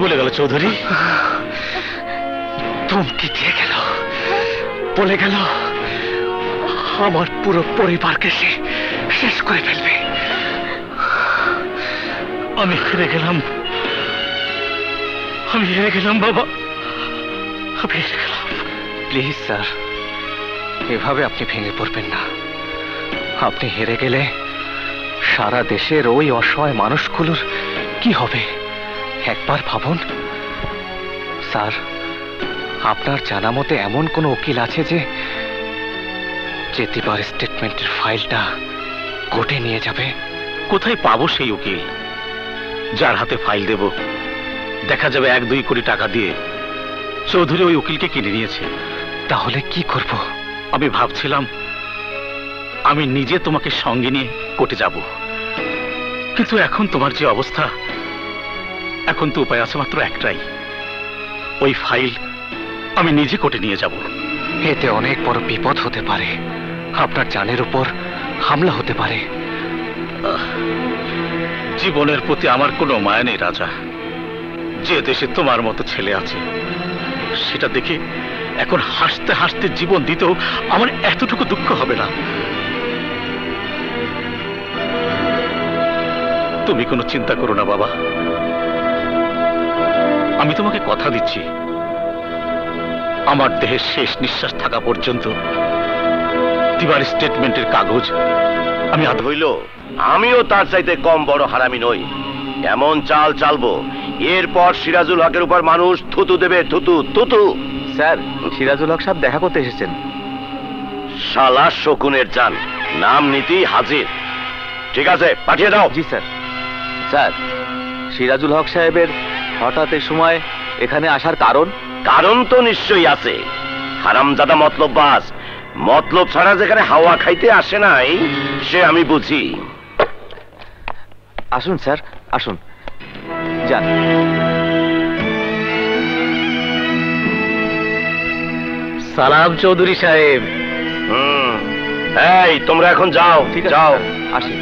বলে গেল চৌধুরী? ধমকি দিয়ে গেল, বলে গেল আমার পুরো পরিবারকে সে শেষ করে ফেলবে। আমি হেরে গেলাম, আমি হেরে গেলাম বাবা, আমি হেরে গেলাম। প্লিজ স্যার, এভাবে আপনি ভেঙে পড়বেন না। আপনি হেরে গেলে সারা দেশের ওই অসহায় মানুষগুলোর কি হবে একবার ভাবুন। স্যার, আপনার জানা মতে এমন কোনো উকিল আছে যে দিবার স্টেটমেন্টের ফাইলটা কোর্টে নিয়ে যাবে? কোথায় পাবো সেই উকিল যার হাতে ফাইল দেব দেখা যাবে 1-2 কোটি টাকা দিয়ে চৌধুরী ওই উকিলকে কিনে নিয়েছে? তাহলে কি করব? আমি ভাবছিলাম আমি নিজে তোমাকে সঙ্গে নিয়ে কোর্টে যাব, কিন্তু এখন তোমার যে অবস্থা, এখন তো উপায় আছে মাত্র একটাই, ওই ফাইল আমি নিজে কোর্টে নিয়ে যাব। এতে অনেক বড় বিপদ হতে পারে, আপনার জানের উপর হামলা হতে পারে। জীবনের প্রতি আমার কোনো মায়া নেই রাজা। যে দেশে তোমার মতো ছেলে আছে সেটা দেখে এখন হাসতে হাসতে জীবন দিতেও আমার এতটুকু দুঃখ হবে না। তুমি কোনো চিন্তা করো না বাবা, আমি তোমাকে কথা দিচ্ছি আমার দেহের শেষ নিঃশ্বাস থাকা পর্যন্ত দিবার স্টেটমেন্টের কাগজ আমি হইল। আমিও তার চাইতে কম বড় হারামি নই। এমন চাল চালবো এরপর সিরাজুল হকের উপর মানুষ থুতু দেবে, থুতু থুতু। স্যার, সিরাজুল হক সাহেব দেখা করতে এসেছেন। শালা শকুনের জান, নাম নীতি হাজির। ঠিক আছে, পাঠিয়ে দাও। জি স্যার। স্যার, সিরাজুল হক সাহেবের হঠাৎ এই সময় এখানে আসার কারণ? কারণ তো নিশ্চয়ই আছে। হারামজাদা মতলববাজ, মতলব ছাড়া যেখানে হাওয়া খাইতে আসে নাই সে আমি বুঝি। আসুন স্যার, আসুন, যান। সালাম চৌধুরী সাহেব। এই তোমরা এখন যাও। ঠিক আছে, যাও। আসি।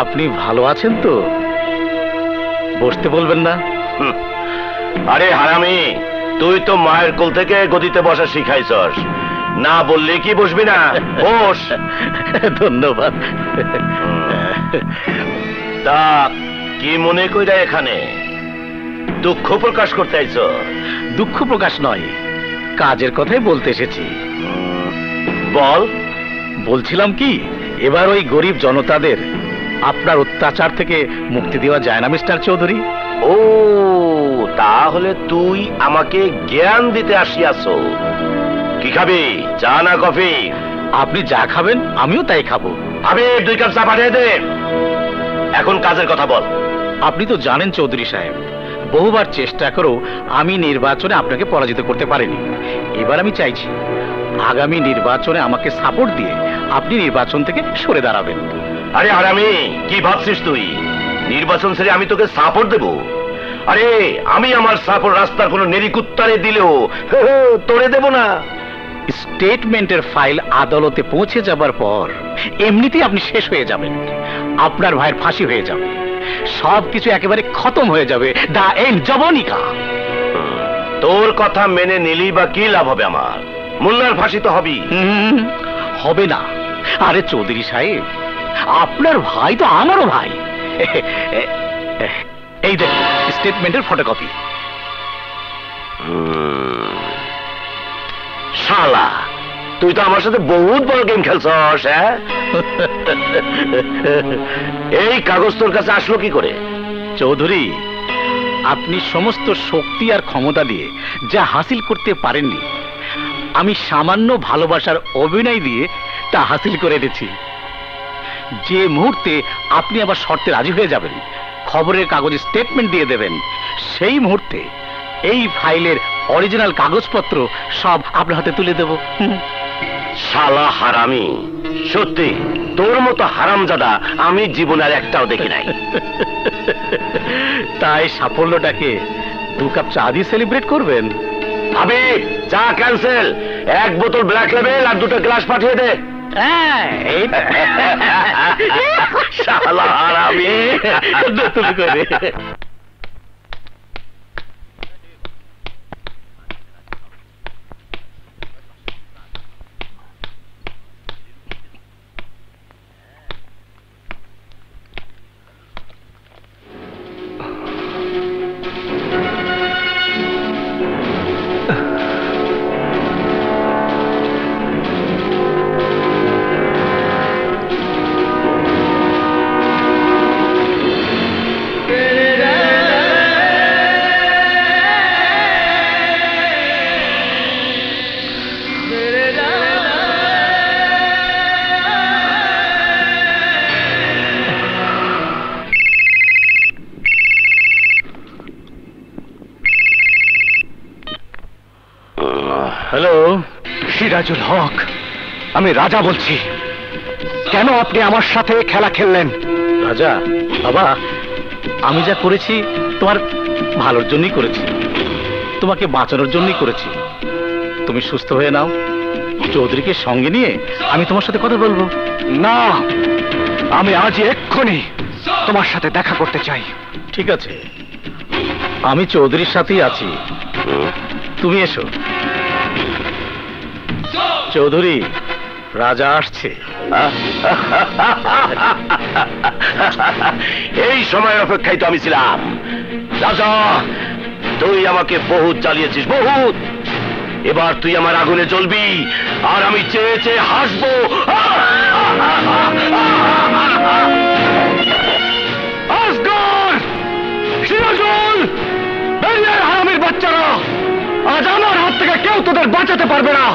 আপনি ভালো আছেন তো? বসতে বলবেন না? আরে হারামি, তুই তো মায়ের কোল থেকে গদিতে বসা শিখাইছস, না বললে কি বসবি না? বস। ধন্যবাদ। তা কি মনে কইরা এখানে দুঃখ প্রকাশ করতে আইছ? দুঃখ প্রকাশ নয়, কাজের কথাই বলতে এসেছি। বল। বলছিলাম কি, এবার ওই গরিব জনতাদের আপনার অত্যাচার থেকে মুক্তি দেওয়া যায় না মিস্টার চৌধুরী? ও, তাহলে তুই আমাকে জ্ঞান দিতে আসিয়াছ। কি খাবি, চা না কফি? আপনি যা খাবেন আমিও তাই খাবো। আমি 2 কাপ চা পাঠিয়ে দে। এখন কাজের কথা বল। আপনি তো জানেন চৌধুরী সাহেব, বহুবার চেষ্টা করেও আমি নির্বাচনে আপনাকে পরাজিত করতে পারিনি। এবার আমি চাইছি আগামী নির্বাচনে আমাকে সাপোর্ট দিয়ে আপনি নির্বাচন থেকে সরে দাঁড়াবেন। আরে হারামি, কি ভাবছিস তুই নির্বাচন ছেড়ে আমি তোকে সাপোর্ট দেব? আরে আমি আমার সাপোর্ট রাস্তার কোনো নেরিকুত্তারে দিলেও তোরে দেব না। স্টেটমেন্টের ফাইল আদালতে পৌঁছে যাবার পর এমনিতেই আপনি শেষ হয়ে যাবেন, আপনার ভাইয়ের ফাঁসি হয়ে যাবে, সবকিছু একেবারে খতম হয়ে যাবে। দা এন্ড জবনিকা। তোর কথা মেনে নিলি বা কি লাভ হবে আমার? মোল্লার ফাঁসি তো হবেই। হবে না। আরে চৌধুরী সাহেব, আপনার ভাই তো আমারও ভাই। এই দেখুন স্টেটমেন্টের ফটোকপি। শালা, তুই তো আমার সাথে বহুত বড় গেম খেলছস। হ্যাঁ, এই কাগজ তোর কাছে আসলো কি করে? চৌধুরী, আপনি সমস্ত শক্তি আর ক্ষমতা দিয়ে যা হাসিল করতে পারেননি, আমি সামান্য ভালোবাসার অভিনয় দিয়ে তা হাসিল করে এনেছি। যে মুহূর্তে আপনি আবার শর্তে রাজি হয়ে যাবেন, খবরের কাগজে স্টেটমেন্ট দিয়ে দেবেন, সেই মুহূর্তে এই ফাইলের অরিজিনাল কাগজপত্র সব আপনার হাতে তুলে দেব। শালা হারামি, সত্যি তোর মতো হারামজাদা আমি জীবনে আর একটাও দেখি নাই। তাই সাফল্যটাকে 2 কাপ চা দিয়ে সেলিব্রেট করবেন? আবে চা ক্যান্সেল, 1 বোতল ব্ল্যাক লেবেল আর 2টা গ্লাস পাঠিয়ে দে। হ্যাঁ, এইটা। শালা হারামি। নতুন করে। হ্যালো, সিরাজুল হক, আমি রাজা বলছি। কেন আপনি আমার সাথে খেলা খেললেন? রাজা বাবা, আমি যা করেছি তোমার ভালোর জন্যই করেছি, তোমাকে বাঁচানোর জন্যই করেছি। তুমি সুস্থ হয়ে নাও, চৌধুরীকে সঙ্গে নিয়ে আমি তোমার সাথে কথা বলবো। না, আমি আজই এক্ষুনি তোমার সাথে দেখা করতে চাই। ঠিক আছে, আমি চৌধুরীর সাথেই আছি, তুমি এসো। চৌধুরী, রাজা আসছে। এই সময়ের অপেক্ষায় তো আমি ছিলাম। রাজা, তুই আমাকে বহুত জ্বালিয়েছিস, বহুত। এবার তুই আমার আগুনে জ্বলবি, আর আমি চেয়ে চেয়ে হাসবো। আসগর, সিরাজুল, বেরিয়ে আয় হারামির বাচ্চারা। আজ আমার হাত থেকে কেউ তোদের বাঁচাতে পারবে না।